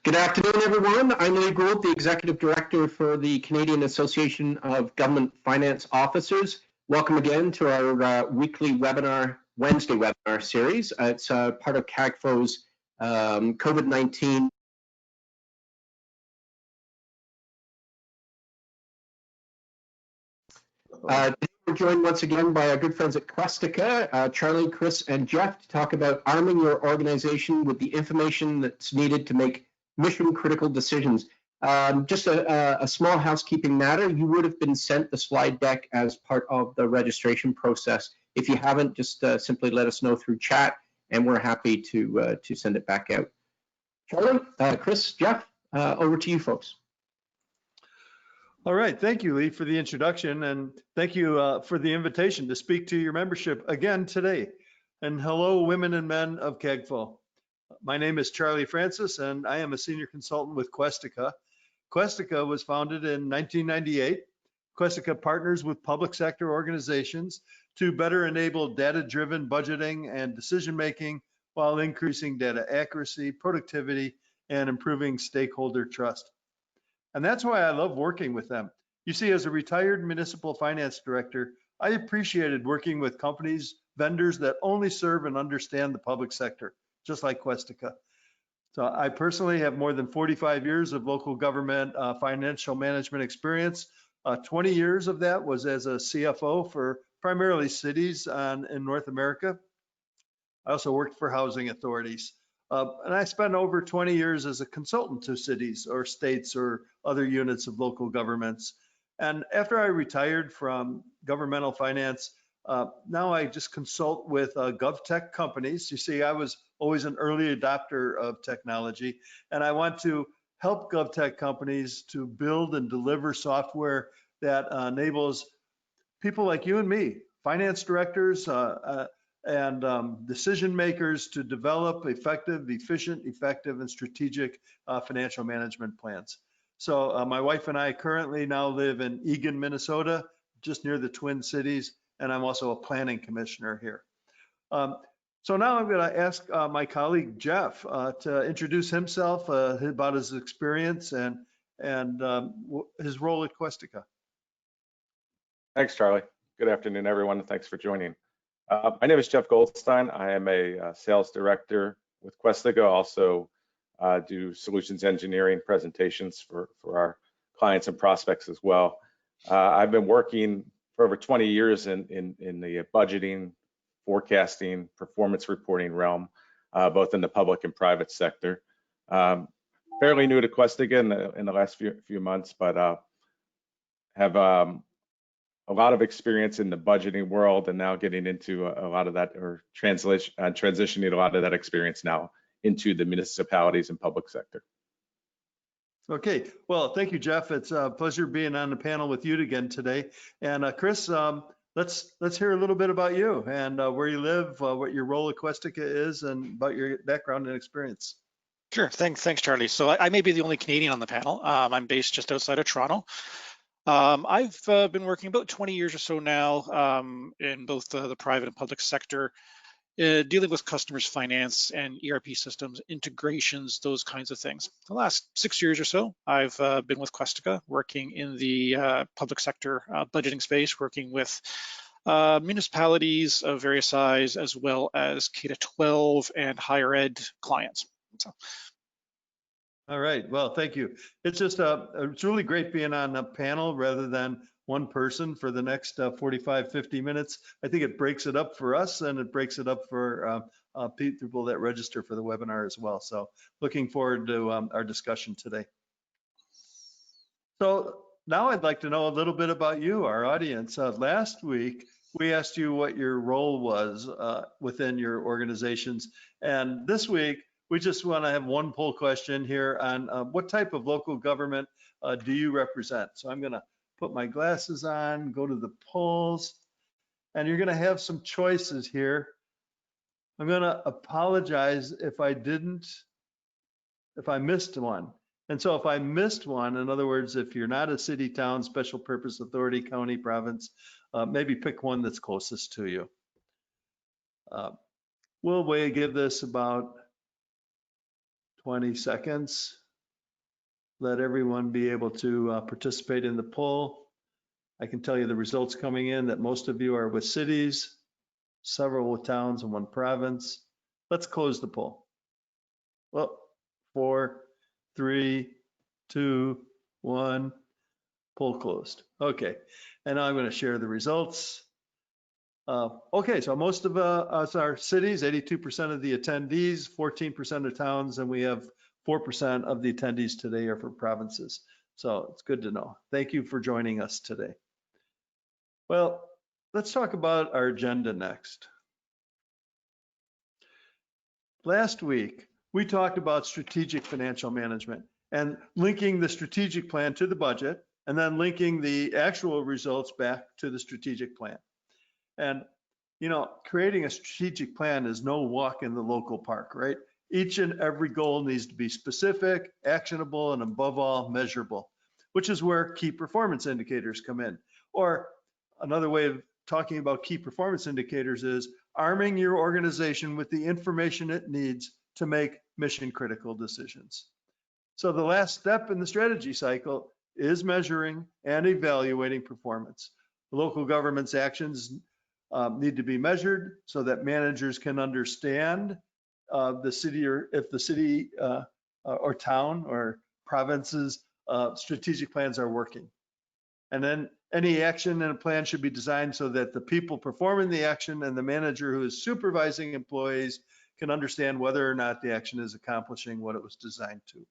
Good afternoon, everyone. I'm Lee Gould, the Executive Director for the Canadian Association of Government Finance Officers. Welcome again to our weekly webinar, Wednesday webinar series. It's part of CAGFO's COVID-19 we're joined once again by our good friends at Questica, Charlie, Chris, and Jeff, to talk about arming your organization with the information that's needed to make mission-critical decisions. Just a small housekeeping matter, you would have been sent the slide deck as part of the registration process. If you haven't, just simply let us know through chat, and we're happy to send it back out. Charlie, Chris, Jeff, over to you folks. All right, thank you, Lee, for the introduction, and thank you for the invitation to speak to your membership again today. And hello, women and men of CAGFO. My name is Charlie Francis, and I am a senior consultant with Questica. Questica was founded in 1998. Questica partners with public sector organizations to better enable data-driven budgeting and decision-making while increasing data accuracy, productivity, and improving stakeholder trust. And that's why I love working with them. You see, as a retired municipal finance director, I appreciated working with companies, vendors that only serve and understand the public sector, just like Questica. So I personally have more than 45 years of local government financial management experience. 20 years of that was as a CFO for primarily cities in North America. I also worked for housing authorities. And I spent over 20 years as a consultant to cities or states or other units of local governments. And after I retired from governmental finance, now I just consult with GovTech companies. You see, I was always an early adopter of technology, and I want to help GovTech companies to build and deliver software that enables people like you and me, finance directors, and decision makers to develop effective, efficient, effective, and strategic financial management plans. So my wife and I currently now live in Eagan, Minnesota, just near the Twin Cities, and I'm also a planning commissioner here. So now I'm going to ask my colleague Jeff to introduce himself, about his experience and his role at Questica. Thanks, Charlie. Good afternoon, everyone, and thanks for joining. My name is Jeff Goldstein. I am a sales director with Questica. Also do solutions engineering presentations for our clients and prospects as well. I've been working for over 20 years in the budgeting, forecasting, performance reporting realm, both in the public and private sector. Fairly new to Questica in the last few months, but have a lot of experience in the budgeting world, and now getting into a lot of that, or transitioning a lot of that experience now into the municipalities and public sector. Okay, well, thank you, Jeff. It's a pleasure being on the panel with you again today. And Chris, let's hear a little bit about you and where you live, what your role at Questica is, and about your background and experience. Sure, thanks, Charlie. So I may be the only Canadian on the panel. I'm based just outside of Toronto. I've been working about 20 years or so now in both the private and public sector, dealing with customers' finance and ERP systems, integrations, those kinds of things. The last 6 years or so, I've been with Questica, working in the public sector budgeting space, working with municipalities of various size, as well as K-12 and higher ed clients. So. All right, well, thank you. It's just it's really great being on a panel rather than one person for the next 45, 50 minutes. I think it breaks it up for us, and it breaks it up for people that register for the webinar as well. So looking forward to our discussion today. So now I'd like to know a little bit about you, our audience. Last week, we asked you what your role was within your organizations. And this week, we just want to have one poll question here on what type of local government do you represent? So I'm going to put my glasses on, go to the polls, and you're going to have some choices here. I'm going to apologize if I missed one. And so if I missed one, in other words, if you're not a city, town, special purpose authority, county, province, maybe pick one that's closest to you. We'll give this about 20 seconds. let everyone be able to participate in the poll. I can tell you the results coming in that most of you are with cities, several with towns, and one province. Let's close the poll. Well, 4, 3, 2, 1, poll closed. Okay, and now I'm going to share the results. Okay, so most of us are cities, 82% of the attendees, 14% of towns, and we have 4% of the attendees today are from provinces. So it's good to know. Thank you for joining us today. Well, let's talk about our agenda next. Last week, we talked about strategic financial management and linking the strategic plan to the budget and then linking the actual results back to the strategic plan. And, you know, creating a strategic plan is no walk in the local park, right? Each and every goal needs to be specific, actionable, and above all, measurable, which is where key performance indicators come in. Or another way of talking about key performance indicators is arming your organization with the information it needs to make mission critical decisions. So the last step in the strategy cycle is measuring and evaluating performance. Local government's actions need to be measured so that managers can understand the city, or if the city or town or province's strategic plans are working. And then any action in a plan should be designed so that the people performing the action and the manager who is supervising employees can understand whether or not the action is accomplishing what it was designed to.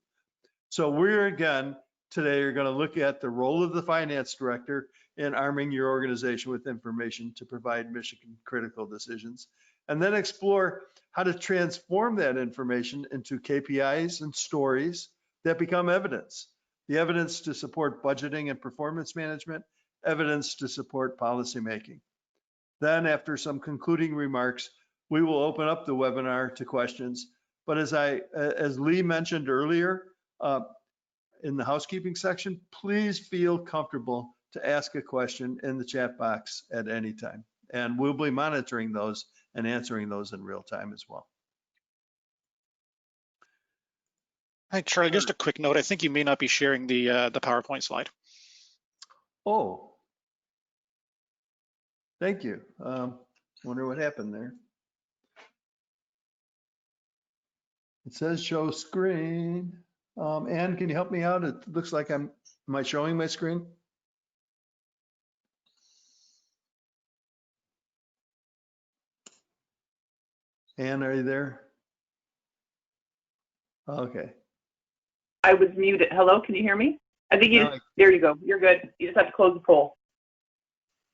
So we're again today are going to look at the role of the finance director in arming your organization with information to provide mission critical decisions, and then explore how to transform that information into KPIs and stories that become evidence. The evidence to support budgeting and performance management, evidence to support policy making. Then after some concluding remarks, we will open up the webinar to questions. But as Lee mentioned earlier, in the housekeeping section, please feel comfortable to ask a question in the chat box at any time. And we'll be monitoring those and answering those in real time as well. Hi, Charlie, just a quick note. I think you may not be sharing the PowerPoint slide. Oh, thank you. Wonder what happened there. It says show screen. Ann, can you help me out? It looks like am I showing my screen? Ann, are you there? Okay. I was muted. Hello, can you hear me? I think you, there you go. You're good. You just have to close the poll.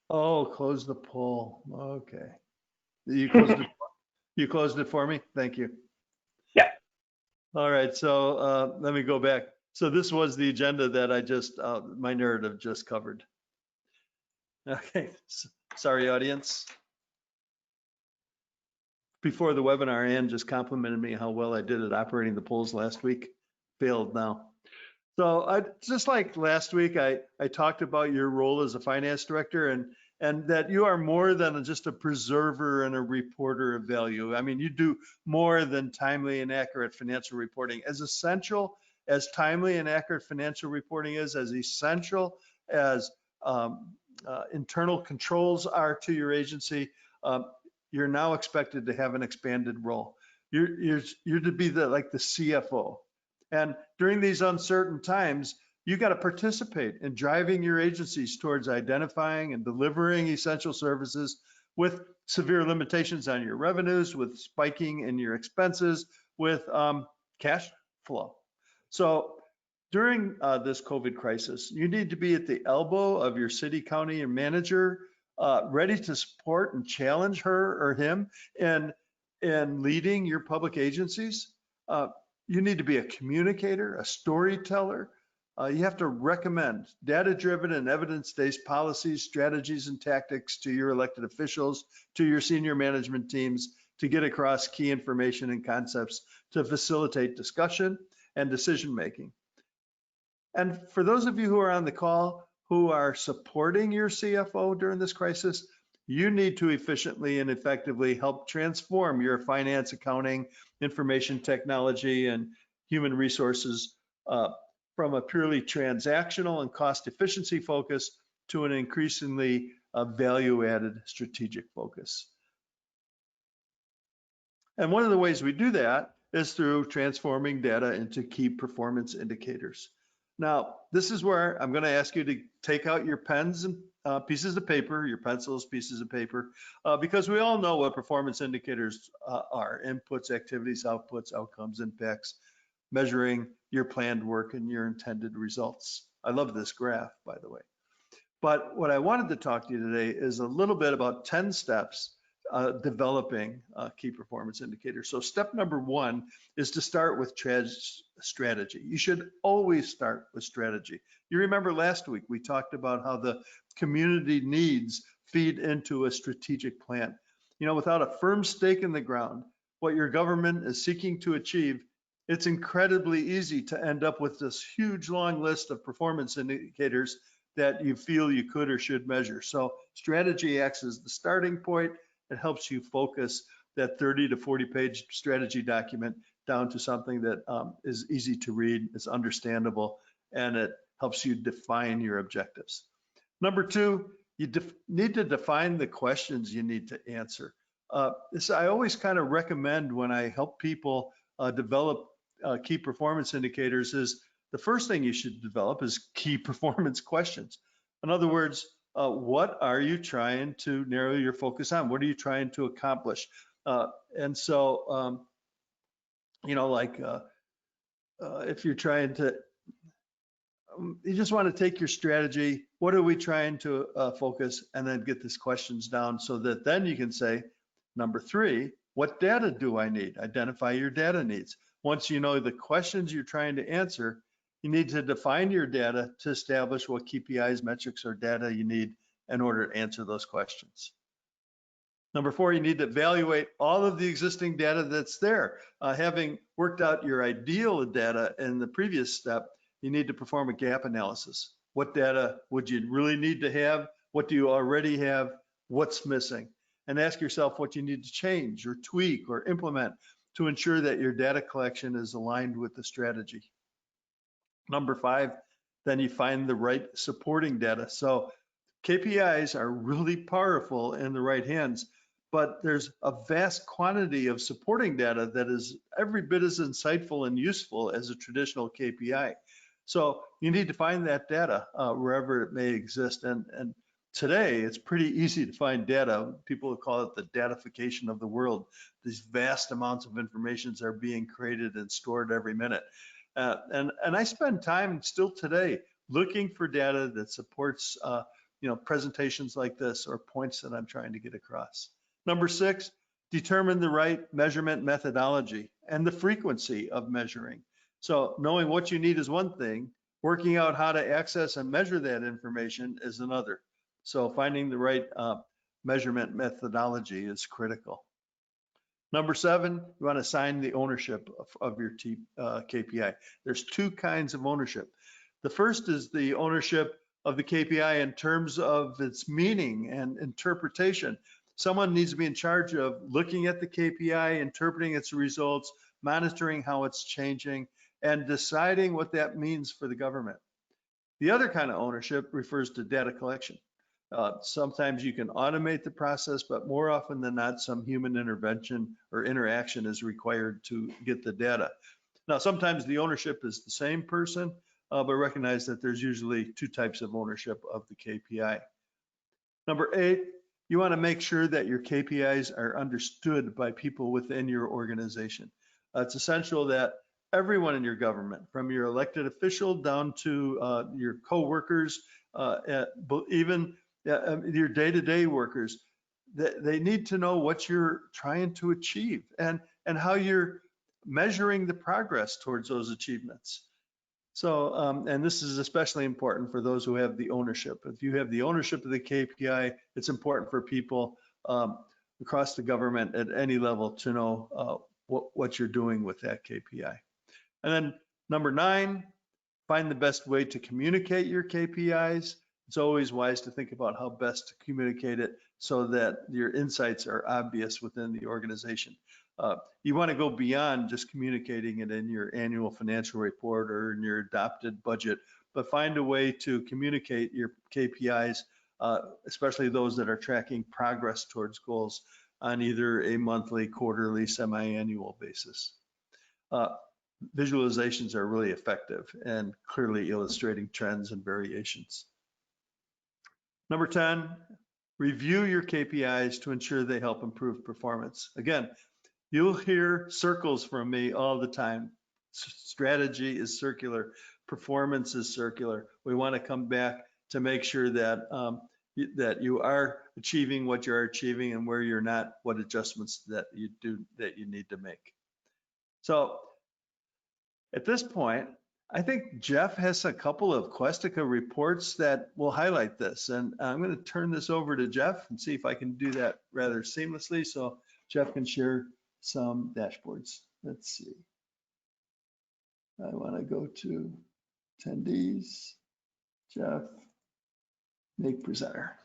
Oh, close the poll. Okay. You closed it, you closed it for me? Thank you. Yeah. All right, so let me go back. So this was the agenda that I just, my narrative just covered. Okay, sorry audience. Before the webinar, Ann just complimented me how well I did at operating the polls last week. Failed now. So just like last week, I talked about your role as a finance director and that you are more than just a preserver and a reporter of value. I mean, you do more than timely and accurate financial reporting. As essential as timely and accurate financial reporting is, as essential as internal controls are to your agency, you're now expected to have an expanded role. You're to be like the CFO. And during these uncertain times, you got to participate in driving your agencies towards identifying and delivering essential services with severe limitations on your revenues, with spiking in your expenses, with cash flow. So during this COVID crisis, you need to be at the elbow of your city, county, and manager, ready to support and challenge her or him in leading your public agencies. You need to be a communicator, a storyteller. You have to recommend data-driven and evidence-based policies, strategies, and tactics to your elected officials, to your senior management teams to get across key information and concepts to facilitate discussion and decision-making. And for those of you who are on the call who are supporting your CFO during this crisis, you need to efficiently and effectively help transform your finance, accounting, information technology, and human resources from a purely transactional and cost efficiency focus to an increasingly value-added strategic focus. And one of the ways we do that is through transforming data into key performance indicators. Now, this is where I'm going to ask you to take out your pens and pieces of paper, your pencils, pieces of paper, because we all know what performance indicators are: inputs, activities, outputs, outcomes, impacts, measuring your planned work and your intended results. I love this graph, by the way. But what I wanted to talk to you today is a little bit about 10 steps developing key performance indicators. So step number 1 is to start with strategy. You should always start with strategy. You remember last week we talked about how the community needs feed into a strategic plan. You know, without a firm stake in the ground, what your government is seeking to achieve, it's incredibly easy to end up with this huge long list of performance indicators that you feel you could or should measure. So strategy acts as the starting point. It helps you focus that 30 to 40 page strategy document down to something that is easy to read, is understandable, and it helps you define your objectives. Number 2, you need to define the questions you need to answer. This I always kind of recommend when I help people develop key performance indicators is the first thing you should develop is key performance questions. In other words, what are you trying to narrow your focus on? What are you trying to accomplish? And so, you know, like if you're trying to, you just want to take your strategy, what are we trying to focus, and then get these questions down so that then you can say, number 3, what data do I need? Identify your data needs. Once you know the questions you're trying to answer, you need to define your data to establish what KPIs, metrics, or data you need in order to answer those questions. Number 4, you need to evaluate all of the existing data that's there. Having worked out your ideal data in the previous step, you need to perform a gap analysis. What data would you really need to have? What do you already have? What's missing? And ask yourself what you need to change or tweak or implement to ensure that your data collection is aligned with the strategy. Number 5, then you find the right supporting data. So KPIs are really powerful in the right hands, but there's a vast quantity of supporting data that is every bit as insightful and useful as a traditional KPI. So you need to find that data wherever it may exist. And today it's pretty easy to find data. People call it the datification of the world. These vast amounts of information are being created and stored every minute. And I spend time still today looking for data that supports you know, presentations like this or points that I'm trying to get across. Number 6, determine the right measurement methodology and the frequency of measuring. So knowing what you need is one thing, working out how to access and measure that information is another. So finding the right measurement methodology is critical. Number 7, you want to assign the ownership of your KPI. There's 2 kinds of ownership. The first is the ownership of the KPI in terms of its meaning and interpretation. Someone needs to be in charge of looking at the KPI, interpreting its results, monitoring how it's changing, and deciding what that means for the government. The other kind of ownership refers to data collection. Sometimes you can automate the process, but more often than not, some human intervention or interaction is required to get the data. Now, sometimes the ownership is the same person, but recognize that there's usually 2 types of ownership of the KPI. Number 8, you want to make sure that your KPIs are understood by people within your organization. It's essential that everyone in your government, from your elected official down to your co-workers, even your day-to-day workers, they need to know what you're trying to achieve and how you're measuring the progress towards those achievements. So, and this is especially important for those who have the ownership. If you have the ownership of the KPI, it's important for people across the government at any level to know what you're doing with that KPI. And then number 9, find the best way to communicate your KPIs. It's always wise to think about how best to communicate it so that your insights are obvious within the organization. You want to go beyond just communicating it in your annual financial report or in your adopted budget, but find a way to communicate your KPIs, especially those that are tracking progress towards goals on either a monthly, quarterly, semi-annual basis. Visualizations are really effective and clearly illustrating trends and variations. Number 10, review your KPIs to ensure they help improve performance. Again, you'll hear circles from me all the time. Strategy is circular, performance is circular. We want to come back to make sure that that you are achieving what you're achieving, and where you're not, what adjustments that you need to make. So at this point, I think Jeff has a couple of Questica reports that will highlight this, and I'm going to turn this over to Jeff and see if I can do that rather seamlessly so Jeff can share some dashboards. Let's see. I want to go to attendees, Jeff, make presenter.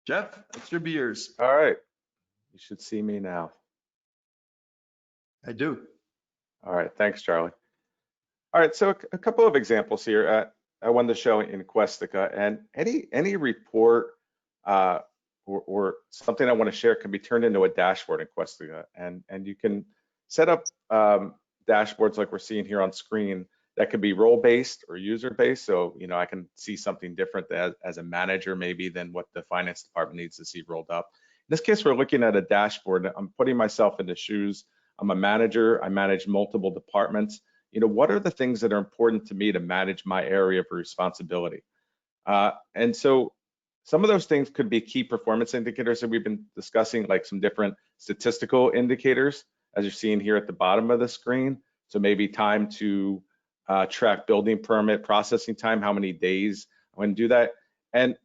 Jeff, it should be yours. All right. You should see me now. I do. All right. Thanks, Charlie. All right. So a couple of examples here. I wanted to show in Questica, and any report or something I want to share can be turned into a dashboard in Questica, and you can set up dashboards like we're seeing here on screen that could be role-based or user-based. So, you know, I can see something different as a manager maybe than what the finance department needs to see rolled up. In this case, we're looking at a dashboard. I'm putting myself in the shoes. I'm a manager. I manage multiple departments. You know, what are the things that are important to me to manage my area of responsibility? And so some of those things could be key performance indicators that we've been discussing, like some different statistical indicators, as you're seeing here at the bottom of the screen. So maybe time to track building permit processing time, how many days I'm going to do that. And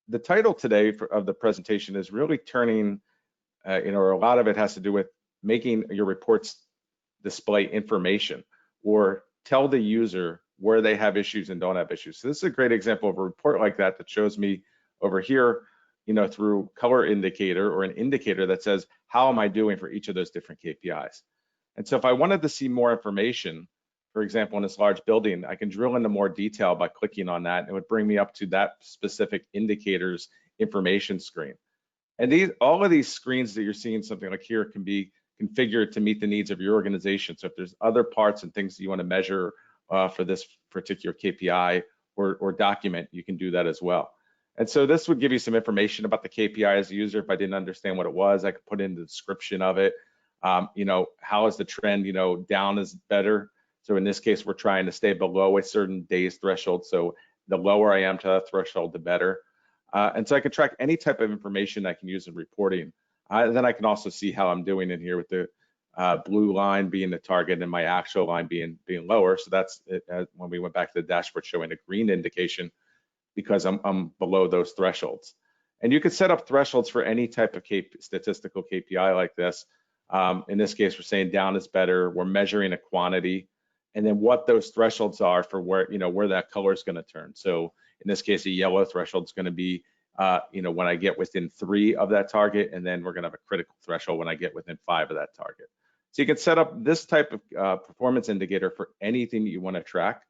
the title today of the presentation is really turning, you know, a lot of it has to do with making your reports display information or tell the user where they have issues and don't have issues. So this is a great example of a report like that that shows me over here, you know, through color indicator or an indicator that says, how am I doing for each of those different KPIs? And so if I wanted to see more information, for example, in this large building, I can drill into more detail by clicking on that. And it would bring me up to that specific indicator's information screen. And all of these screens that you're seeing, something like here, can be configured to meet the needs of your organization. So if there's other parts and things that you want to measure for this particular KPI or document, you can do that as well. And so this would give you some information about the KPI as a user. If I didn't understand what it was, I could put in the description of it. You know, how is the trend? You know, down is better. So in this case, we're trying to stay below a certain days threshold. So the lower I am to that threshold, the better. And so I can track any type of information I can use in reporting. Then I can also see how I'm doing in here with the blue line being the target and my actual line being lower. So that's it, when we went back to the dashboard showing a green indication because I'm below those thresholds. And you could set up thresholds for any type of statistical KPI like this. In this case, we're saying down is better. We're measuring a quantity, and then what those thresholds are for where, you know, where that color is going to turn. So in this case, a yellow threshold is going to be, you know, when I get within 3 of that target, and then we're going to have a critical threshold when I get within 5 of that target. So you can set up this type of performance indicator for anything that you want to track,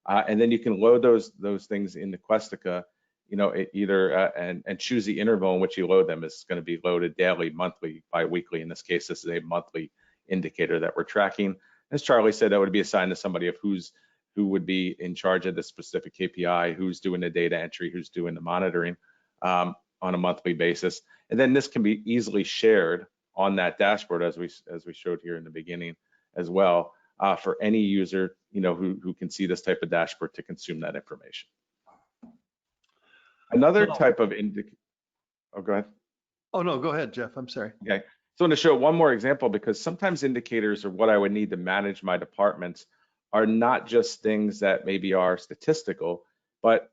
and then you can load those things into Questica, you know, and choose the interval in which you load them. It's going to be loaded daily, monthly, bi-weekly. In this case, this is a monthly indicator that we're tracking. As Charlie said, that would be assigned to somebody of who would be in charge of the specific KPI, who's doing the data entry, who's doing the monitoring on a monthly basis. And then this can be easily shared on that dashboard as we showed here in the beginning as well, for any user, you know, who can see this type of dashboard to consume that information. Another type of oh, go ahead. Oh, no, go ahead, Jeff. I'm sorry. Okay. So I'm going to show one more example, because sometimes indicators or what I would need to manage my departments are not just things that maybe are statistical, but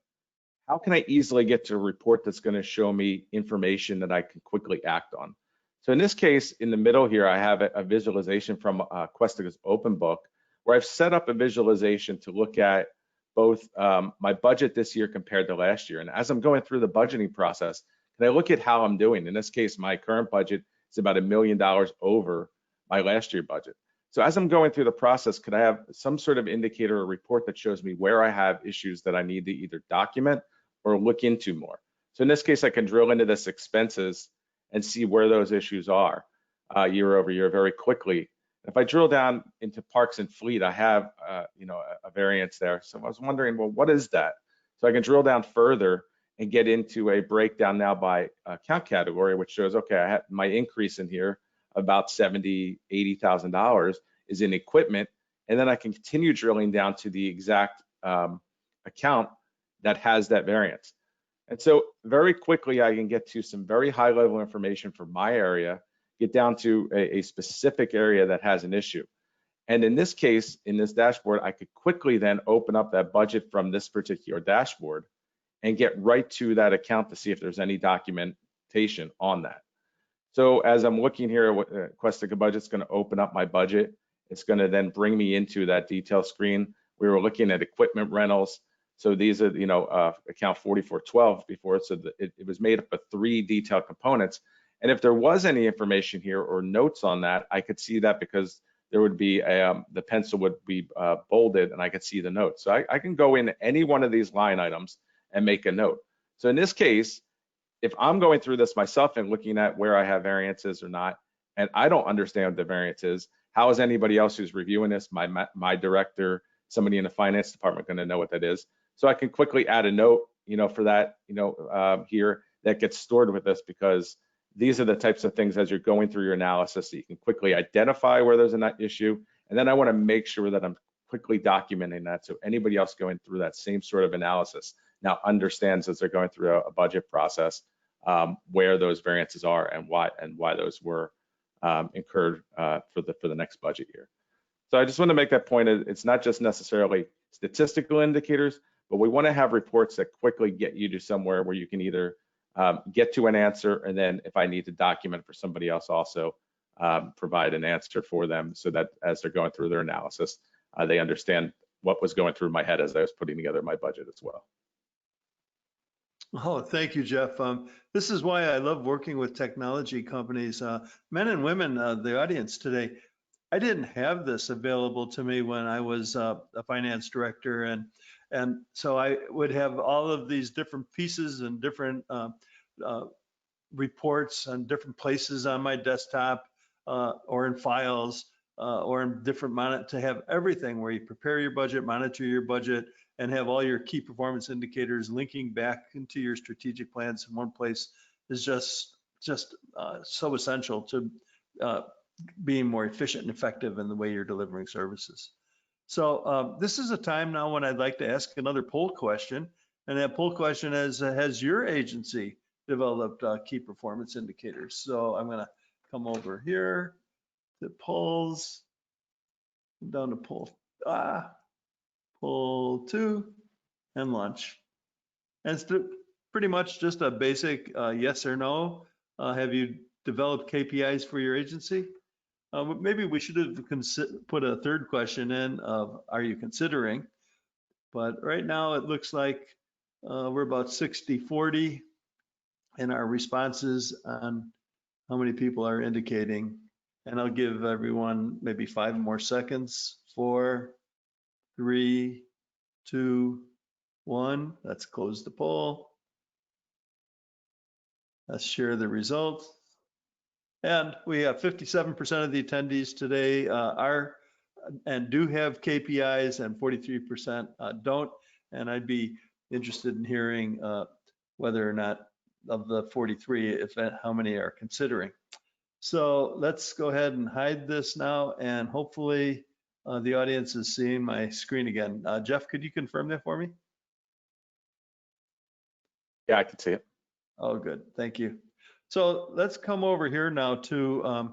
how can I easily get to a report that's going to show me information that I can quickly act on? So in this case, in the middle here, I have a visualization from Questica's Open Book, where I've set up a visualization to look at both my budget this year compared to last year. And as I'm going through the budgeting process, can I look at how I'm doing? In this case, my current budget It's about $1 million over my last year budget. So as I'm going through the process, could I have some sort of indicator or report that shows me where I have issues that I need to either document or look into more? So in this case, I can drill into this expenses and see where those issues are year over year very quickly. If I drill down into parks and fleet, I have a variance there. So I was wondering, well, what is that? So I can drill down further and get into a breakdown now by account category, which shows, okay, I have my increase in here about $70,000, $80,000 is in equipment. And then I can continue drilling down to the exact account that has that variance. And so very quickly, I can get to some very high level information for my area, get down to a specific area that has an issue. And in this case, in this dashboard, I could quickly then open up that budget from this particular dashboard and get right to that account to see if there's any documentation on that. So as I'm looking here, Questica Budget's going to open up my budget. It's going to then bring me into that detail screen. We were looking at equipment rentals. So these are, account 4412 before, so it was made up of 3 detailed components. And if there was any information here or notes on that, I could see that because there would be the pencil would be bolded and I could see the notes. So I can go in any one of these line items and make a note. So in this case, if I'm going through this myself and looking at where I have variances or not, and I don't understand what the variance is, how is anybody else who's reviewing this, my director, somebody in the finance department, going to know what that is? So I can quickly add a note, for that, here that gets stored with us, because these are the types of things as you're going through your analysis that you can quickly identify where there's an issue. And then I want to make sure that I'm quickly documenting that so anybody else going through that same sort of analysis now understands as they're going through a budget process where those variances are and why those were incurred for the next budget year. So I just want to make that point. It's not just necessarily statistical indicators, but we want to have reports that quickly get you to somewhere where you can either get to an answer, and then if I need to document for somebody else, also provide an answer for them so that as they're going through their analysis, they understand what was going through my head as I was putting together my budget as well. Oh, thank you, Jeff. This is why I love working with technology companies. Men and women, the audience today, I didn't have this available to me when I was a finance director, and so I would have all of these different pieces and different reports on different places on my desktop or in files or in different to have everything where you prepare your budget, monitor your budget, and have all your key performance indicators linking back into your strategic plans in one place is just so essential to being more efficient and effective in the way you're delivering services. So this is a time now when I'd like to ask another poll question. And that poll question is, has your agency developed key performance indicators? So I'm gonna come over here to polls, down to poll 2 and lunch. And it's pretty much just a basic yes or no. Have you developed KPIs for your agency? Maybe we should have put a third question in of, are you considering? But right now it looks like we're about 60-40 in our responses on how many people are indicating. And I'll give everyone maybe 5 more seconds. 4, 3, 2, 1. Let's close the poll. Let's share the results. And we have 57% of the attendees today are and do have KPIs, and 43% don't. And I'd be interested in hearing whether or not of the 43, how many are considering. So let's go ahead and hide this now, and hopefully the audience is seeing my screen again. Jeff, could you confirm that for me? Yeah, I can see it. Oh, good. Thank you. So let's come over here now to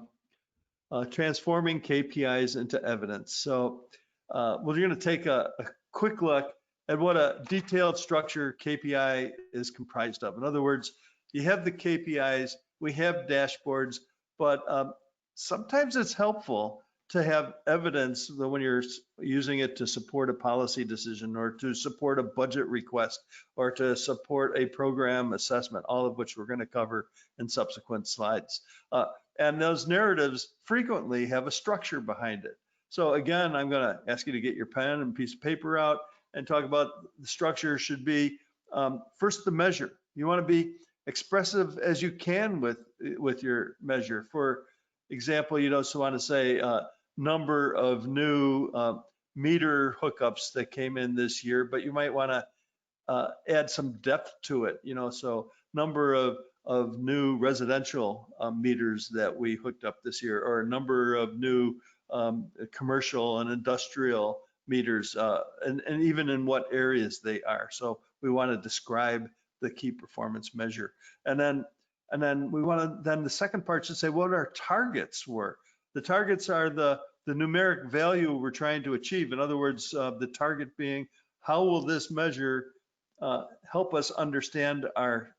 transforming KPIs into evidence. So we're going to take a quick look at what a detailed structure KPI is comprised of. In other words, you have the KPIs, we have dashboards, but sometimes it's helpful to have evidence that when you're using it to support a policy decision or to support a budget request or to support a program assessment, all of which we're going to cover in subsequent slides. And those narratives frequently have a structure behind it. So again, I'm going to ask you to get your pen and piece of paper out and talk about the structure should be first the measure. You want to be expressive as you can with your measure. For example, you also want to say number of new meter hookups that came in this year, but you might want to add some depth to it, so number of new residential meters that we hooked up this year, or a number of new commercial and industrial meters, and even in what areas they are. So we want to describe the key performance measure. And then we want to, then the second part should say what our targets were. The targets are the numeric value we're trying to achieve. In other words, the target being, how will this measure help us understand our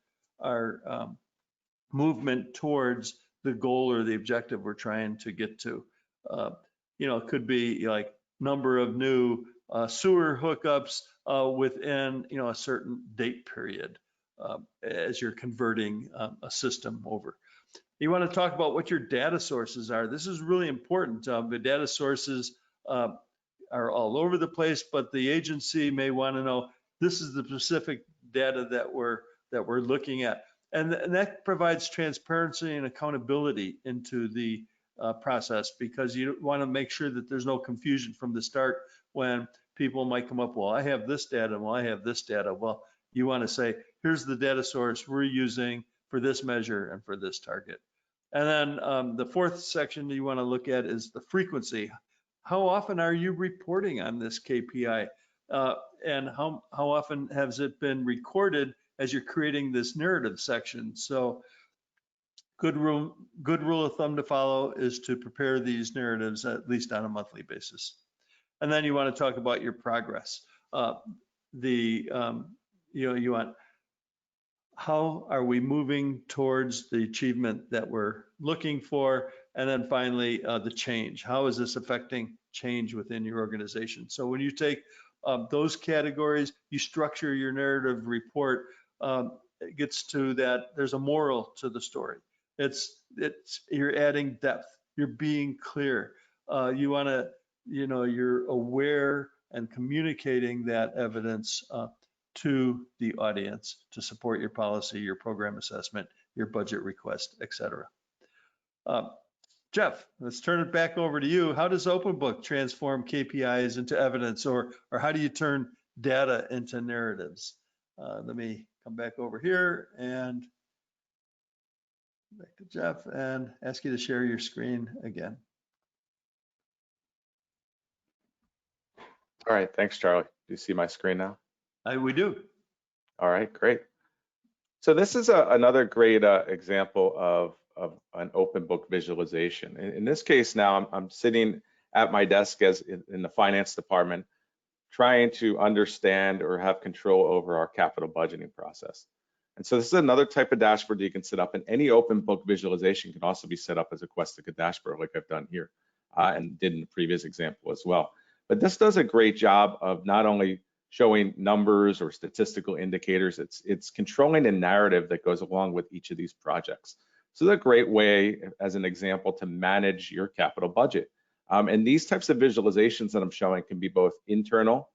movement towards the goal or the objective we're trying to get to. It could be like number of new sewer hookups within a certain date period as you're converting a system over. You want to talk about what your data sources are. This is really important. The data sources are all over the place, but the agency may want to know this is the specific data that we're looking at. And that provides transparency and accountability into the process, because you want to make sure that there's no confusion from the start when people might come up, well, I have this data, well, I have this data. Well, you want to say, here's the data source we're using for this measure and for this target. And then the fourth section you want to look at is the frequency. How often are you reporting on this KPI? And how often has it been recorded as you're creating this narrative section? So good rule of thumb to follow is to prepare these narratives at least on a monthly basis. And then you want to talk about your progress. You want, how are we moving towards the achievement that we're looking for? And then finally, the change. How is this affecting change within your organization? So when you take those categories, you structure your narrative report. It gets to that there's a moral to the story. You're adding depth. You're being clear. You want to, you're aware and communicating that evidence to the audience to support your policy, your program assessment, your budget request, etc. Jeff, let's turn it back over to you. How does OpenBook transform KPIs into evidence, or how do you turn data into narratives? Let me come back over here and back to Jeff and ask you to share your screen again. All right, thanks, Charlie. Do you see my screen now? We do. All right, great. So this is another great example of an open book visualization. In this case now, I'm sitting at my desk as in the finance department, trying to understand or have control over our capital budgeting process. And so this is another type of dashboard that you can set up, and any open book visualization can also be set up as a Questica dashboard like I've done here and did in the previous example as well. But this does a great job of not only showing numbers or statistical indicators, it's controlling a narrative that goes along with each of these projects. So it's a great way, as an example, to manage your capital budget. And these types of visualizations that I'm showing can be both internal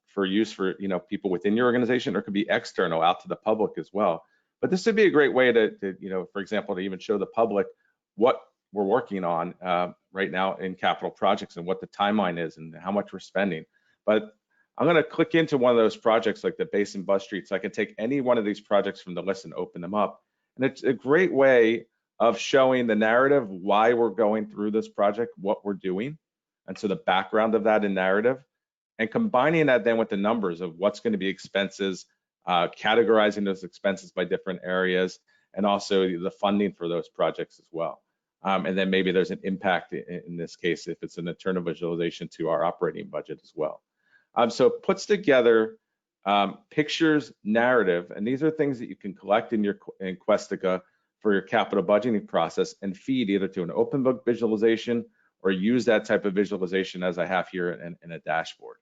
for use for people within your organization, or it could be external out to the public as well. But this would be a great way to for example, to even show the public what we're working on right now in capital projects and what the timeline is and how much we're spending. But I'm going to click into one of those projects like the Basin Bus Street, so I can take any one of these projects from the list and open them up. And it's a great way of showing the narrative, why we're going through this project, what we're doing, and so the background of that in narrative, and combining that then with the numbers of what's going to be expenses, categorizing those expenses by different areas, and also the funding for those projects as well. And then maybe there's an impact in this case if it's an internal visualization to our operating budget as well. So it puts together pictures, narrative, and these are things that you can collect in Questica for your capital budgeting process and feed either to an open book visualization or use that type of visualization as I have here in a dashboard.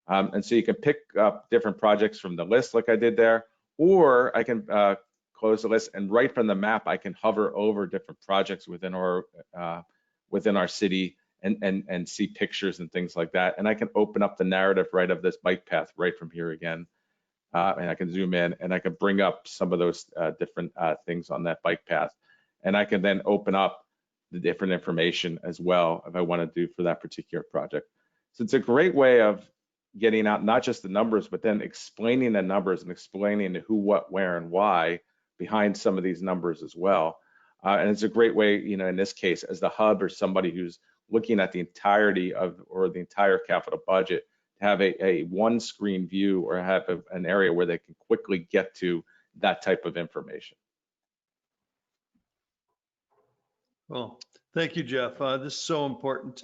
And so you can pick up different projects from the list like I did there, or I can close the list, and right from the map, I can hover over different projects within our city and see pictures and things like that. And I can open up the narrative right of this bike path right from here again. And I can zoom in and I can bring up some of those different things on that bike path. And I can then open up the different information as well if I want to do for that particular project. So it's a great way of getting out not just the numbers, but then explaining the numbers and explaining the who, what, where, and why behind some of these numbers as well. And it's a great way, you know, in this case, as the hub or somebody who's looking at the entirety of or the entire capital budget, to have a one screen view or have an area where they can quickly get to that type of information. Well, thank you, Jeff. This is so important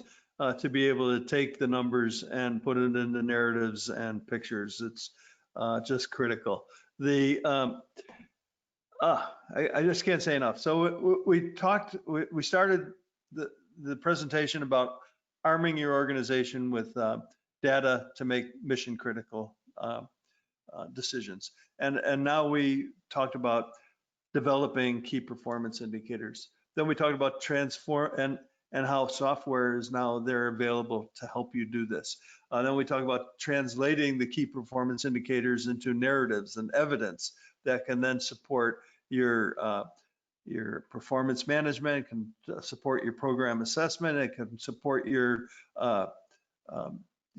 to be able to take the numbers and put it into narratives and pictures. It's just critical. I just can't say enough. So we started the presentation about arming your organization with data to make mission critical decisions. And now we talked about developing key performance indicators. Then we talked about transform and how software is now there available to help you do this. Then we talked about translating the key performance indicators into narratives and evidence that can then support your performance management, can support your program assessment, it can support your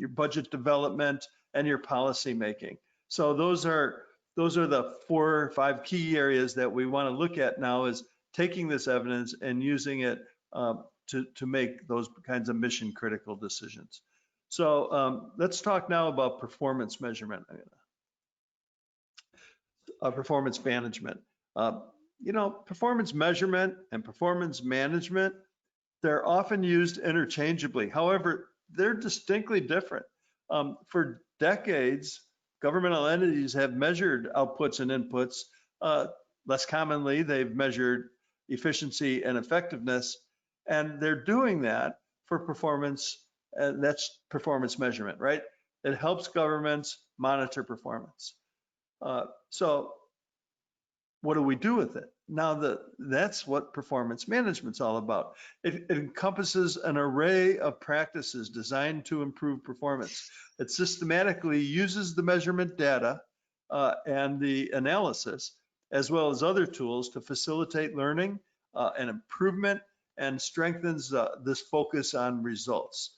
budget development and your policy making. So those are the 4 or 5 key areas that we want to look at now, is taking this evidence and using it to make those kinds of mission critical decisions. So let's talk now about performance measurement, performance management. You know, performance measurement and performance management, they're often used interchangeably. However, they're distinctly different. For decades, governmental entities have measured outputs and inputs. Less commonly, they've measured efficiency and effectiveness, and they're doing that for performance. That's performance measurement, right? It helps governments monitor performance. So what do we do with it? Now that's what performance management's all about. It encompasses an array of practices designed to improve performance. It systematically uses the measurement data and the analysis, as well as other tools, to facilitate learning and improvement, and strengthens this focus on results.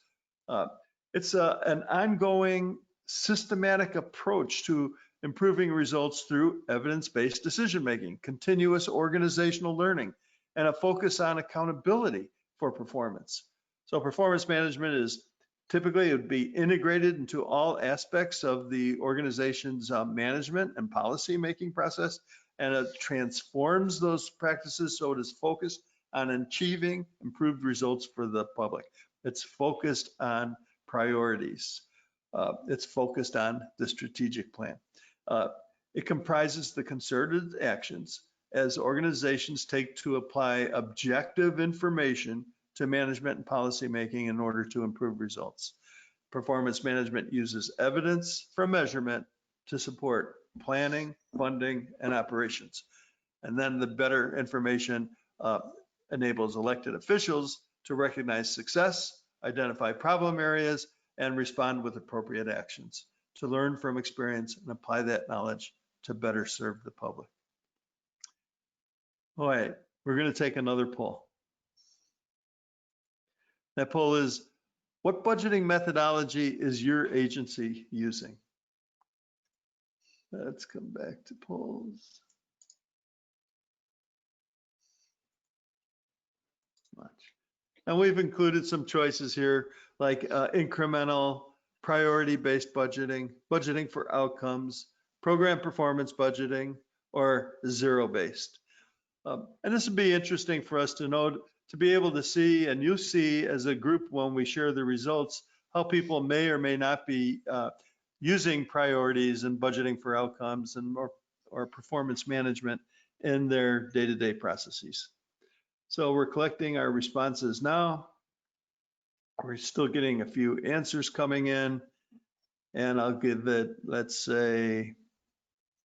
It's an ongoing systematic approach to improving results through evidence-based decision-making, continuous organizational learning, and a focus on accountability for performance. So performance management is typically, it would be integrated into all aspects of the organization's management and policy-making process, and it transforms those practices so it is focused on achieving improved results for the public. It's focused on priorities. It's focused on the strategic plan. It comprises the concerted actions as organizations take to apply objective information to management and policy making in order to improve results. Performance management uses evidence from measurement to support planning, funding, and operations. And then the better information enables elected officials to recognize success, identify problem areas, and respond with appropriate actions, to learn from experience and apply that knowledge to better serve the public. All right, we're going to take another poll. That poll is, what budgeting methodology is your agency using? Let's come back to polls. And we've included some choices here, like incremental, priority-based budgeting, budgeting for outcomes, program performance budgeting, or zero-based. And this would be interesting for us to know, to be able to see, and you see as a group when we share the results, how people may or may not be using priorities and budgeting for outcomes and or performance management in their day-to-day processes. So we're collecting our responses now. We're still getting a few answers coming in, and I'll give it, let's say,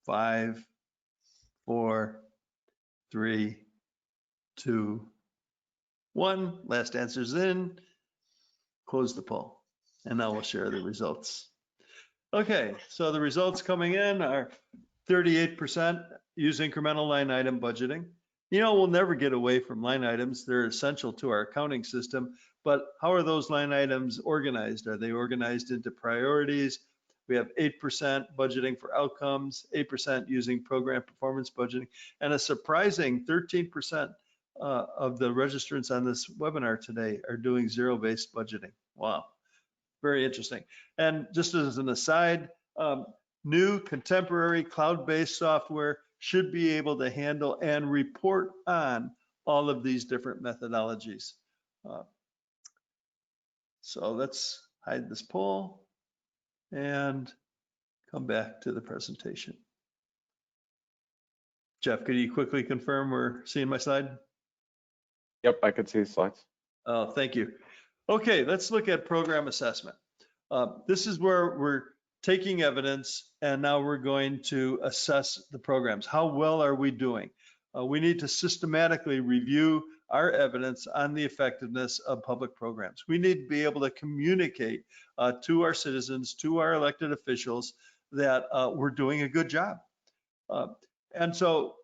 5, 4, 3, 2, 1. Last answer's in. Close the poll. And now we'll share the results. Okay, so the results coming in are 38% use incremental line item budgeting. You know, we'll never get away from line items. They're essential to our accounting system, but how are those line items organized? Are they organized into priorities? We have 8% budgeting for outcomes, 8% using program performance budgeting, and a surprising 13% of the registrants on this webinar today are doing zero-based budgeting. Wow, very interesting. And just as an aside, new contemporary cloud-based software should be able to handle and report on all of these different methodologies. So let's hide this poll and come back to the presentation. Jeff, could you quickly confirm we're seeing my slide? Yep, I could see the slides. Oh, thank you. Okay, let's look at program assessment. This is where we're taking evidence and now we're going to assess the programs. How well are we doing? We need to systematically review our evidence on the effectiveness of public programs. We need to be able to communicate to our citizens, to our elected officials that we're doing a good job. And so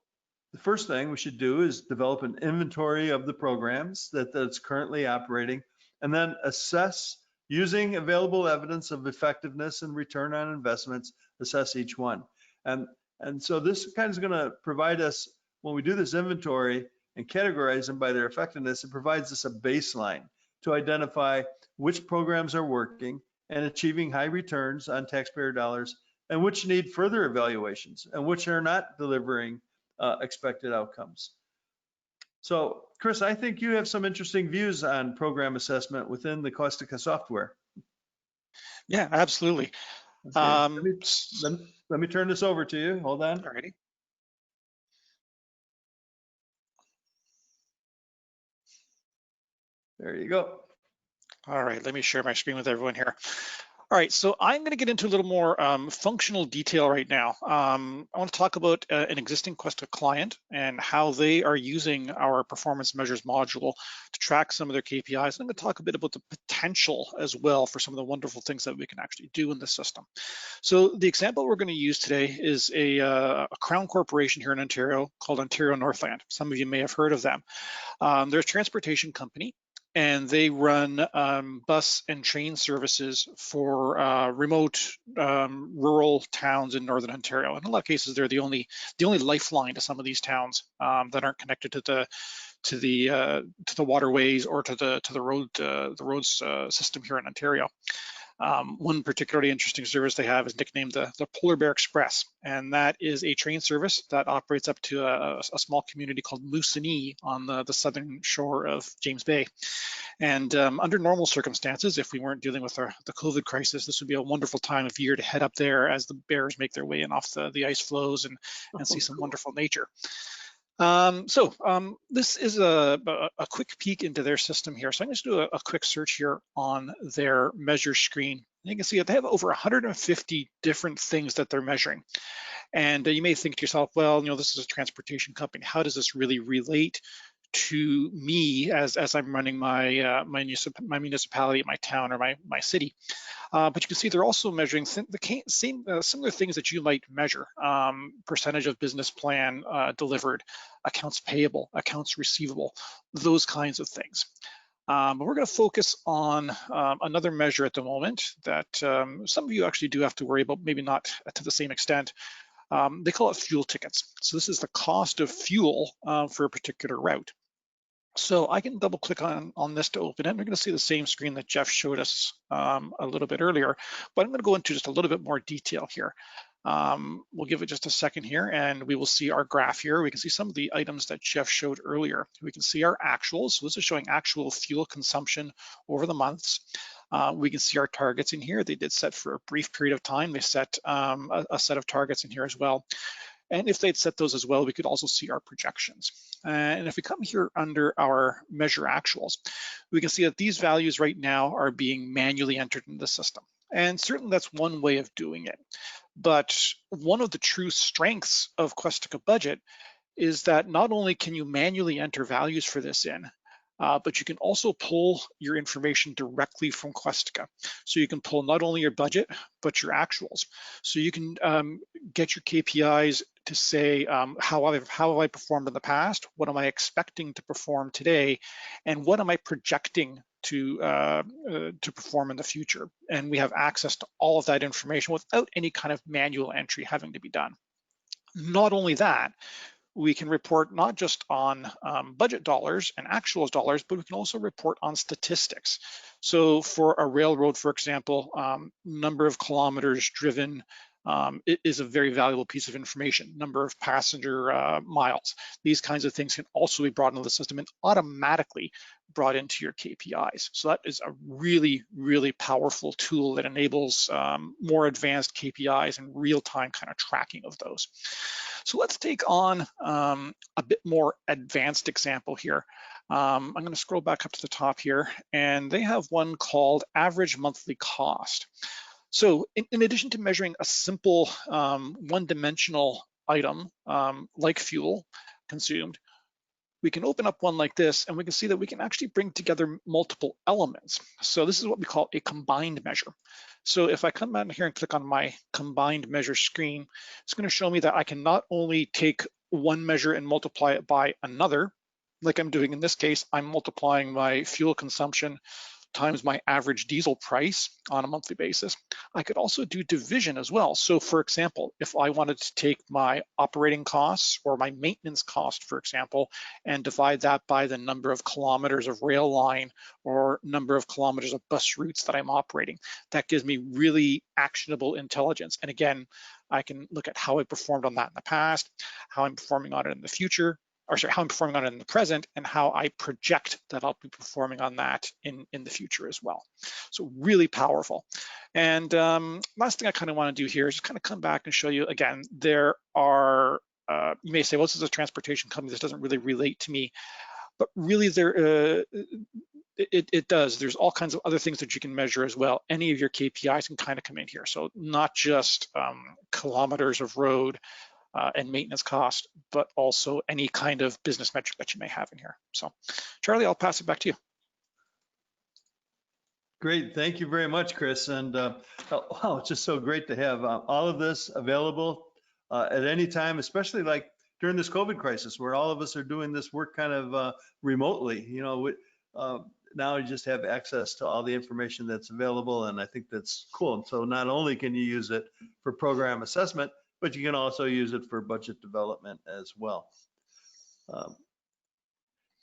the first thing we should do is develop an inventory of the programs that's currently operating, and then assess using available evidence of effectiveness and return on investments, assess each one. And so this kind of is going to provide us, when we do this inventory and categorize them by their effectiveness, it provides us a baseline to identify which programs are working and achieving high returns on taxpayer dollars, and which need further evaluations and which are not delivering expected outcomes. So, Chris, I think you have some interesting views on program assessment within the Questica software. Yeah, absolutely. Okay. Let me turn this over to you. Hold on. Alrighty. There you go. All right, let me share my screen with everyone here. All right, so I'm going to get into a little more functional detail right now. I want to talk about an existing Questica client and how they are using our performance measures module to track some of their KPIs. I'm going to talk a bit about the potential as well for some of the wonderful things that we can actually do in the system. So the example we're going to use today is a Crown corporation here in Ontario called Ontario Northland. Some of you may have heard of them. They're a transportation company, and they run bus and train services for remote rural towns in Northern Ontario. In a lot of cases, they're the only lifeline to some of these towns that aren't connected to the waterways or to the roads system here in Ontario. One particularly interesting service they have is nicknamed the Polar Bear Express, and that is a train service that operates up to a small community called Moosonee on the southern shore of James Bay. And under normal circumstances, if we weren't dealing with the COVID crisis, this would be a wonderful time of year to head up there as the bears make their way in off the ice floes and see some wonderful nature. This is a quick peek into their system here. So I'm going to do a quick search here on their measure screen. And you can see that they have over 150 different things that they're measuring. And you may think to yourself, well, this is a transportation company. How does this really relate to me as I'm running my municipality, my town, or my city? But you can see they're also measuring the same similar things that you might measure: percentage of business plan delivered, accounts payable, accounts receivable, those kinds of things. But we're going to focus on another measure at the moment that some of you actually do have to worry about, maybe not to the same extent. They call it fuel tickets. So this is the cost of fuel for a particular route. So I can double click on this to open it. We're going to see the same screen that Jeff showed us a little bit earlier, but I'm going to go into just a little bit more detail here. We'll give it just a second here and we will see our graph here. We can see some of the items that Jeff showed earlier. We can see our actuals. So this is showing actual fuel consumption over the months. We can see our targets in here. They did set for a brief period of time. They set a set of targets in here as well. And if they'd set those as well, we could also see our projections. And if we come here under our measure actuals, we can see that these values right now are being manually entered into the system. And certainly that's one way of doing it. But one of the true strengths of Questica Budget is that not only can you manually enter values for this in, but you can also pull your information directly from Questica. So you can pull not only your budget, but your actuals. So you can get your KPIs to say, how have I performed in the past? What am I expecting to perform today? And what am I projecting to perform in the future? And we have access to all of that information without any kind of manual entry having to be done. Not only that, we can report not just on budget dollars and actuals dollars, but we can also report on statistics. So for a railroad, for example, number of kilometers driven it is a very valuable piece of information. Number of passenger miles. These kinds of things can also be brought into the system and automatically brought into your KPIs. So that is a really, really powerful tool that enables more advanced KPIs and real-time kind of tracking of those. So let's take on a bit more advanced example here. I'm going to scroll back up to the top here, and they have one called average monthly cost. So in addition to measuring a simple one-dimensional item like fuel consumed, we can open up one like this and we can see that we can actually bring together multiple elements. So this is what we call a combined measure. So if I come down here and click on my combined measure screen, it's going to show me that I can not only take one measure and multiply it by another, like I'm doing in this case. I'm multiplying my fuel consumption times my average diesel price on a monthly basis. I could also do division as well. So for example, if I wanted to take my operating costs or my maintenance cost, for example, and divide that by the number of kilometers of rail line or number of kilometers of bus routes that I'm operating, that gives me really actionable intelligence. And again, I can look at how I performed on that in the past, how I'm performing on it in the future, or sorry, how I'm performing on it in the present, and how I project that I'll be performing on that in the future as well. So really powerful. And last thing I kind of want to do here is just kind of come back and show you again, there are, you may say, well, this is a transportation company, this doesn't really relate to me, but really there, it does. There's all kinds of other things that you can measure as well. Any of your KPIs can kind of come in here. So not just kilometers of road, and maintenance cost, but also any kind of business metric that you may have in here. So Charlie, I'll pass it back to you. Great, thank you very much, Chris. And wow, it's just so great to have all of this available at any time, especially like during this COVID crisis where all of us are doing this work kind of remotely. You know, now you just have access to all the information that's available, and I think that's cool. And so not only can you use it for program assessment, but you can also use it for budget development as well.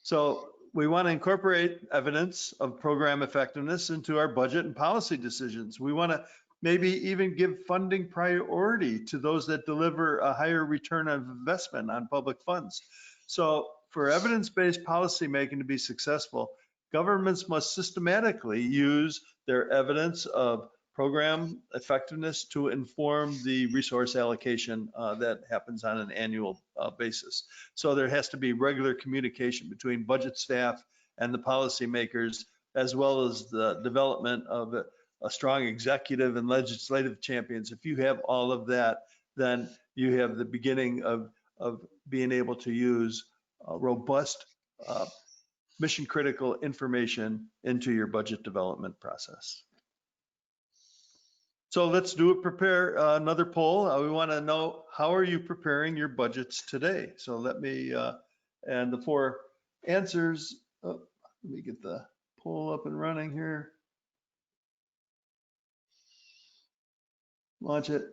So we want to incorporate evidence of program effectiveness into our budget and policy decisions. We want to maybe even give funding priority to those that deliver a higher return on investment on public funds. So for evidence-based policymaking to be successful, governments must systematically use their evidence of program effectiveness to inform the resource allocation that happens on an annual basis. So there has to be regular communication between budget staff and the policymakers, as well as the development of a strong executive and legislative champions. If you have all of that, then you have the beginning of being able to use robust mission critical information into your budget development process. So let's prepare another poll. We want to know, how are you preparing your budgets today? So let me, and the 4 answers, let me get the poll up and running here. Launch it.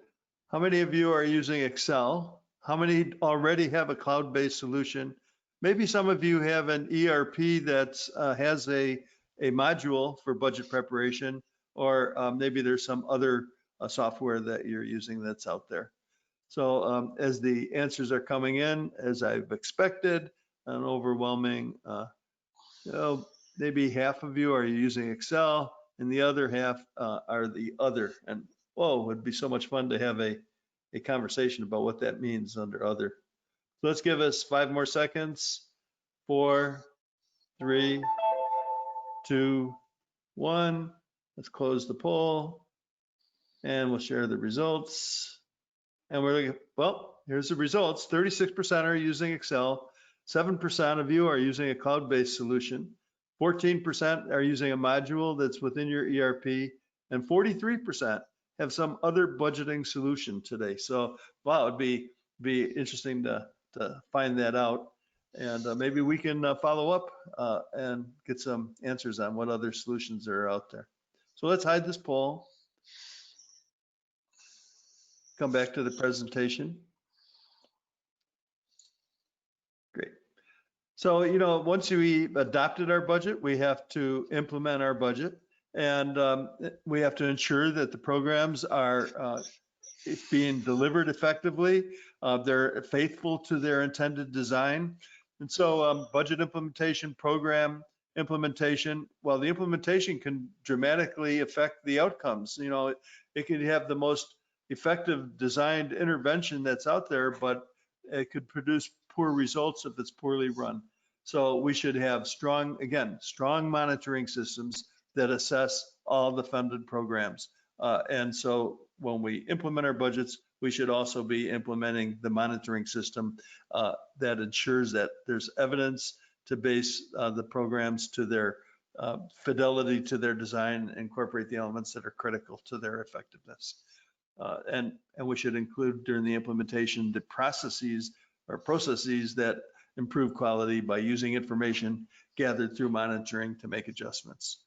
How many of you are using Excel? How many already have a cloud-based solution? Maybe some of you have an ERP that has a module for budget preparation, or maybe there's some other software that you're using that's out there. So as the answers are coming in, as I've expected, an overwhelming, maybe half of you are using Excel and the other half are the other. And whoa, it'd be so much fun to have a conversation about what that means under other. So let's give us 5 more seconds. 4, 3, 2, 1. Let's close the poll and we'll share the results. And we're like, well, here's the results. 36% are using Excel. 7% of you are using a cloud-based solution. 14% are using a module that's within your ERP, and 43% have some other budgeting solution today. So, wow, it'd be interesting to find that out. And maybe we can follow up and get some answers on what other solutions are out there. So let's hide this poll. Come back to the presentation. Great. So, you know, once we adopted our budget, we have to implement our budget, and we have to ensure that the programs are being delivered effectively. They're faithful to their intended design. And so budget implementation, program implementation, well, the implementation can dramatically affect the outcomes. You know, it could have the most effective designed intervention that's out there, but it could produce poor results if it's poorly run. So we should have strong monitoring systems that assess all the funded programs. And so when we implement our budgets, we should also be implementing the monitoring system that ensures that there's evidence to base the programs to their fidelity to their design, incorporate the elements that are critical to their effectiveness. And we should include during the implementation the processes that improve quality by using information gathered through monitoring to make adjustments.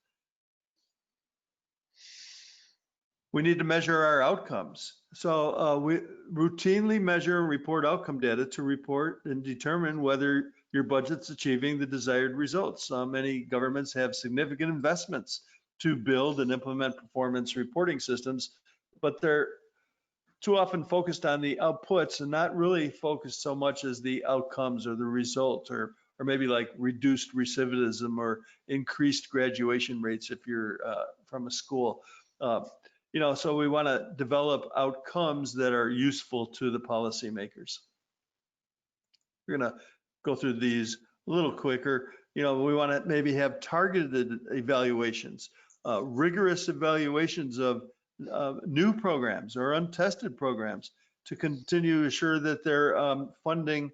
We need to measure our outcomes. So we routinely measure and report outcome data to report and determine whether your budget's achieving the desired results. Many governments have significant investments to build and implement performance reporting systems, but they're too often focused on the outputs and not really focused so much as the outcomes or the result, or maybe like reduced recidivism or increased graduation rates if you're from a school. You know, so we want to develop outcomes that are useful to the policymakers. We're going to go through these a little quicker. You know, we want to maybe have targeted evaluations, rigorous evaluations of new programs or untested programs to continue to assure that they're funding,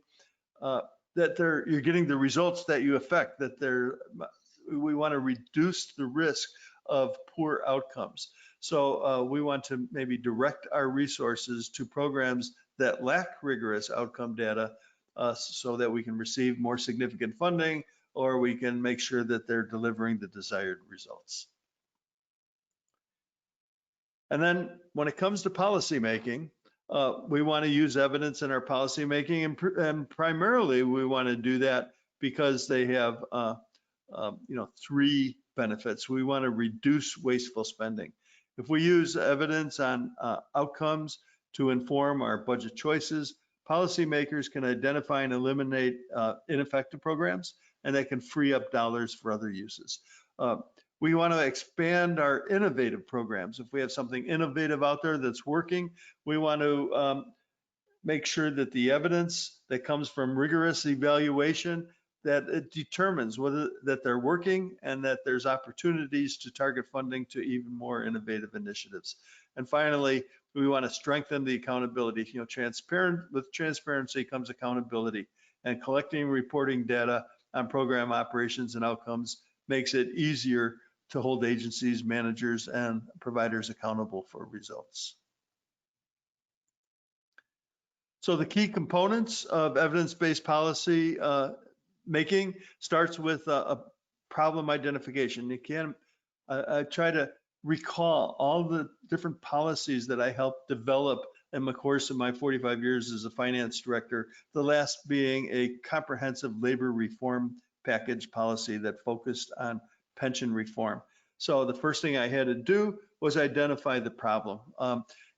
that you're getting the results that you expect, that we want to reduce the risk of poor outcomes. So we want to maybe direct our resources to programs that lack rigorous outcome data so that we can receive more significant funding, or we can make sure that they're delivering the desired results. And then when it comes to policy making, we want to use evidence in our policy making, and primarily we want to do that because they have you know, three benefits. We want to reduce wasteful spending. If we use evidence on outcomes to inform our budget choices, policymakers can identify and eliminate ineffective programs, and they can free up dollars for other uses. We want to expand our innovative programs. If we have something innovative out there that's working, we want to make sure that the evidence that comes from rigorous evaluation, that it determines whether that they're working and that there's opportunities to target funding to even more innovative initiatives. And finally, we want to strengthen the accountability. You know, with transparency comes accountability, and collecting and reporting data on program operations and outcomes makes it easier to hold agencies, managers, and providers accountable for results. So the key components of evidence-based policy making starts with a problem identification. I try to recall all the different policies that I helped develop in the course of my 45 years as a finance director, the last being a comprehensive labor reform package policy that focused on pension reform. So the first thing I had to do was identify the problem.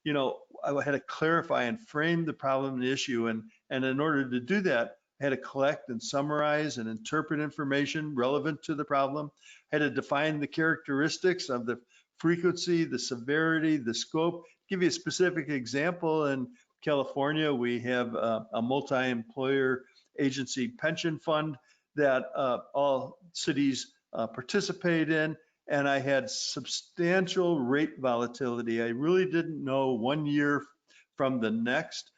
You know, I had to clarify and frame the problem and the issue, and in order to do that, I had to collect and summarize and interpret information relevant to the problem. I had to define the characteristics of the frequency, the severity, the scope. Give you a specific example. In California, we have a multi-employer agency pension fund that all cities participate in, and I had substantial rate volatility. I really didn't know 1 year from the next,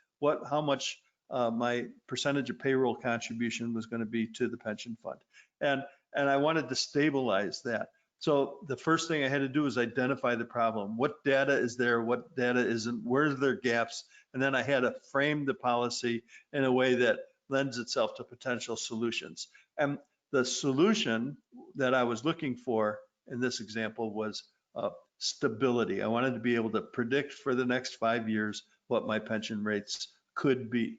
how much my percentage of payroll contribution was going to be to the pension fund. And I wanted to stabilize that. So the first thing I had to do was identify the problem. What data is there? What data isn't? Where are there gaps? And then I had to frame the policy in a way that lends itself to potential solutions. And the solution that I was looking for in this example was stability. I wanted to be able to predict for the next 5 years what my pension rates could be.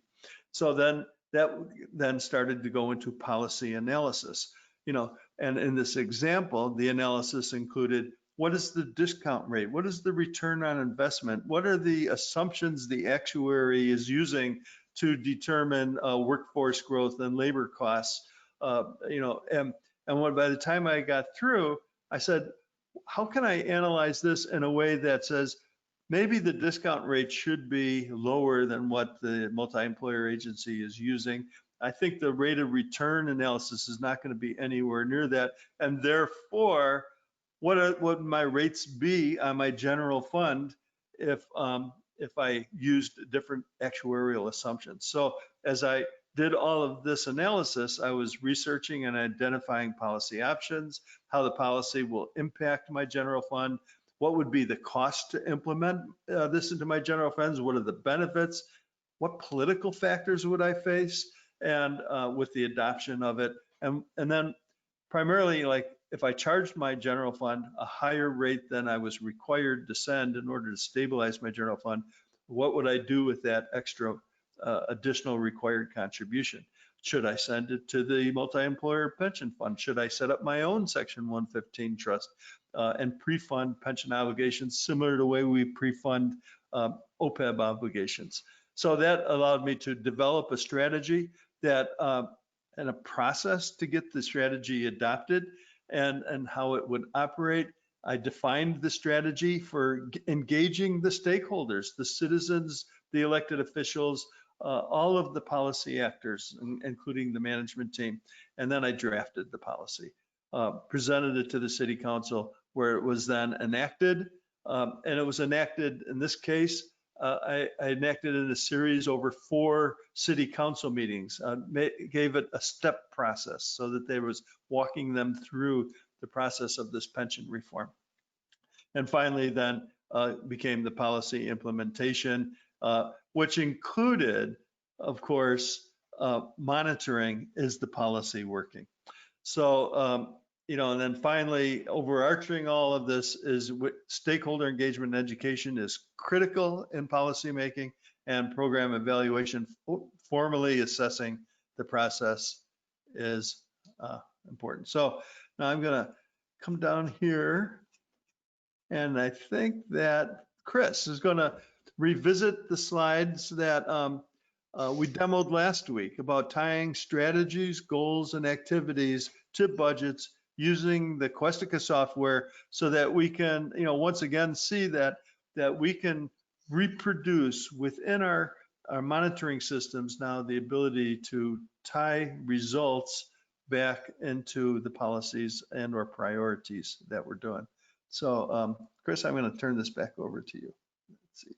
So then that then started to go into policy analysis. And in this example, the analysis included, what is the discount rate? What is the return on investment? What are the assumptions the actuary is using to determine workforce growth and labor costs? And by the time I got through, I said, how can I analyze this in a way that says, maybe the discount rate should be lower than what the multi-employer agency is using. I think the rate of return analysis is not going to be anywhere near that. And therefore, what would my rates be on my general fund if I used different actuarial assumptions? So as I did all of this analysis, I was researching and identifying policy options, how the policy will impact my general fund, what would be the cost to implement this into my general funds, what are the benefits, what political factors would I face, and with the adoption of it. And then primarily, like if I charged my general fund a higher rate than I was required to send in order to stabilize my general fund, what would I do with that extra additional required contribution? Should I send it to the multi-employer pension fund? Should I set up my own Section 115 trust and pre-fund pension obligations similar to the way we pre-fund OPEB obligations? So that allowed me to develop a strategy that and a process to get the strategy adopted and how it would operate. I defined the strategy for engaging the stakeholders, the citizens, the elected officials, all of the policy actors, including the management team. And then I drafted the policy, presented it to the city council, where it was then enacted. And it was enacted, in this case, I enacted in a series over 4 city council meetings, gave it a step process so that they was walking them through the process of this pension reform. And finally then became the policy implementation, which included, of course, monitoring, is the policy working? So, and then finally, overarching all of this is stakeholder engagement and education is critical in policymaking, and program evaluation, formally assessing the process, is important. So now I'm going to come down here, and I think that Chris is going to revisit the slides that we demoed last week about tying strategies, goals, and activities to budgets using the Questica software, so that we can, once again see that we can reproduce within our monitoring systems now the ability to tie results back into the policies and or priorities that we're doing. So Chris, I'm going to turn this back over to you. Let's see.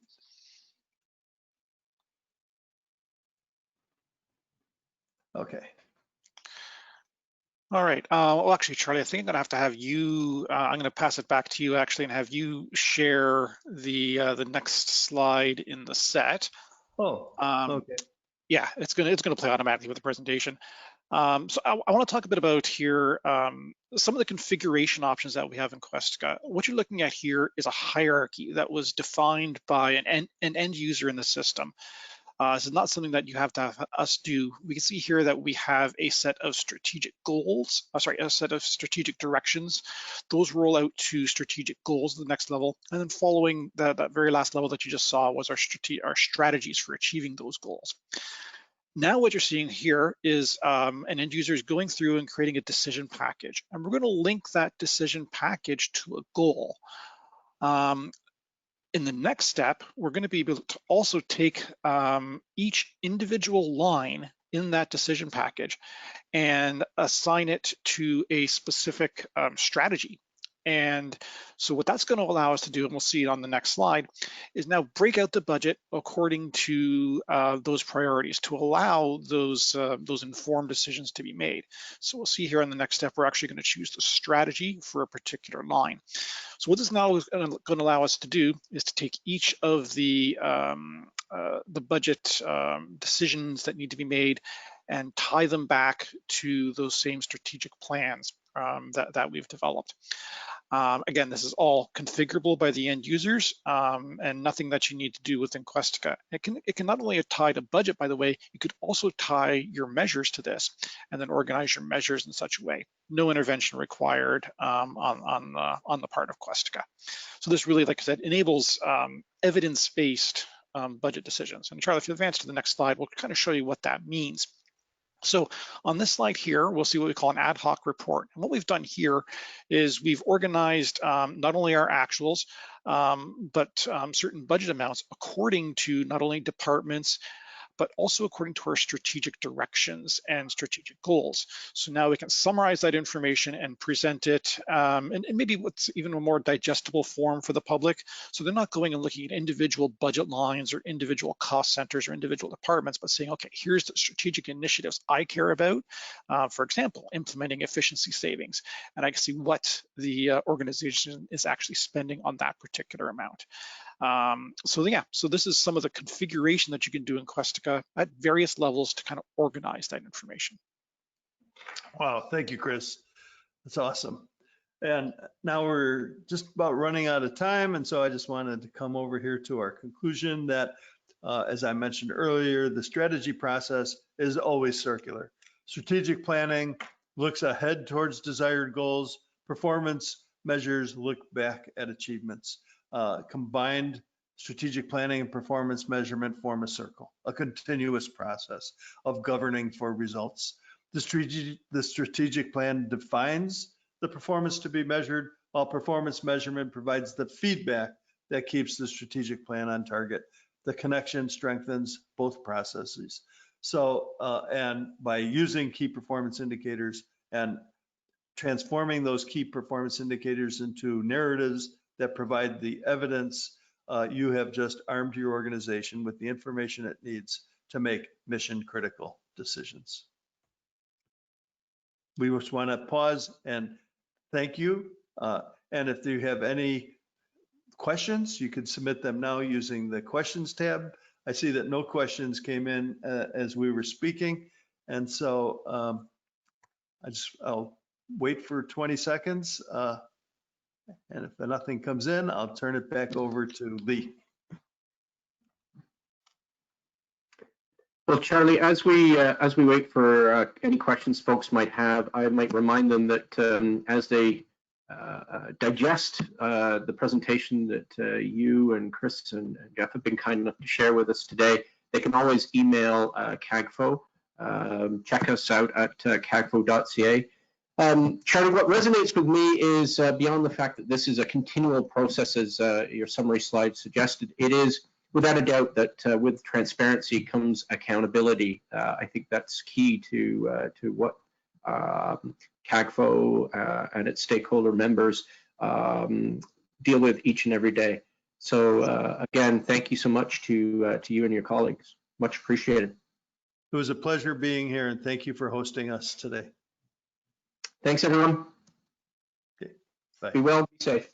Okay. All right. Well, actually, Charlie, I think I'm going to have you. I'm going to pass it back to you actually, and have you share the next slide in the set. Oh. Okay. Yeah, it's going to play automatically with the presentation. So I want to talk a bit about here some of the configuration options that we have in Questica. What you're looking at here is a hierarchy that was defined by an end user in the system. This is not something that you have to have us do. We can see here that we have a set of strategic goals, a set of strategic directions. Those roll out to strategic goals at the next level. And then following that very last level that you just saw was our strategies for achieving those goals. Now what you're seeing here is an end user is going through and creating a decision package. And we're going to link that decision package to a goal. In the next step, we're going to be able to also take each individual line in that decision package and assign it to a specific strategy. And so what that's going to allow us to do, and we'll see it on the next slide, is now break out the budget according to those priorities to allow those informed decisions to be made. So we'll see here on the next step, we're actually going to choose the strategy for a particular line. So what this now is going to allow us to do is to take each of the budget decisions that need to be made and tie them back to those same strategic plans that we've developed. Again, this is all configurable by the end users and nothing that you need to do within Questica. It can not only tie to budget, by the way, you could also tie your measures to this and then organize your measures in such a way. No intervention required on the part of Questica. So this really, like I said, enables evidence-based budget decisions. And Charlie, if you advance to the next slide, we'll kind of show you what that means. So on this slide here, we'll see what we call an ad hoc report. And what we've done here is we've organized not only our actuals, but certain budget amounts according to not only departments, but also according to our strategic directions and strategic goals. So now we can summarize that information and present it and maybe what's even a more digestible form for the public. So they're not going and looking at individual budget lines or individual cost centers or individual departments, but saying, okay, here's the strategic initiatives I care about. For example, implementing efficiency savings. And I can see what the organization is actually spending on that particular amount. So this is some of the configuration that you can do in Questica at various levels to kind of organize that information. Wow, thank you, Chris. That's awesome. And now we're just about running out of time. And so I just wanted to come over here to our conclusion that, as I mentioned earlier, the strategy process is always circular. Strategic planning looks ahead towards desired goals. Performance measures look back at achievements. Combined strategic planning and performance measurement form a circle, a continuous process of governing for results. The strategic plan defines the performance to be measured, while performance measurement provides the feedback that keeps the strategic plan on target. The connection strengthens both processes. So, and by using key performance indicators and transforming those key performance indicators into narratives that provide the evidence, you have just armed your organization with the information it needs to make mission critical decisions. We just want to pause and thank you. And if you have any questions, you can submit them now using the questions tab. I see that no questions came in as we were speaking. And so I'll wait for 20 seconds. And if nothing comes in, I'll turn it back over to Lee. Well, Charlie, as we wait for any questions folks might have, I might remind them that as they digest the presentation that you and Chris and Jeff have been kind enough to share with us today, they can always email CAGFO. Check us out at cagfo.ca. Charlie, what resonates with me is beyond the fact that this is a continual process, as your summary slide suggested, it is without a doubt that with transparency comes accountability. I think that's key to what CAGFO and its stakeholder members deal with each and every day. So again, thank you so much to you and your colleagues. Much appreciated. It was a pleasure being here, and thank you for hosting us today. Thanks, everyone. Okay, bye. Be well, be safe.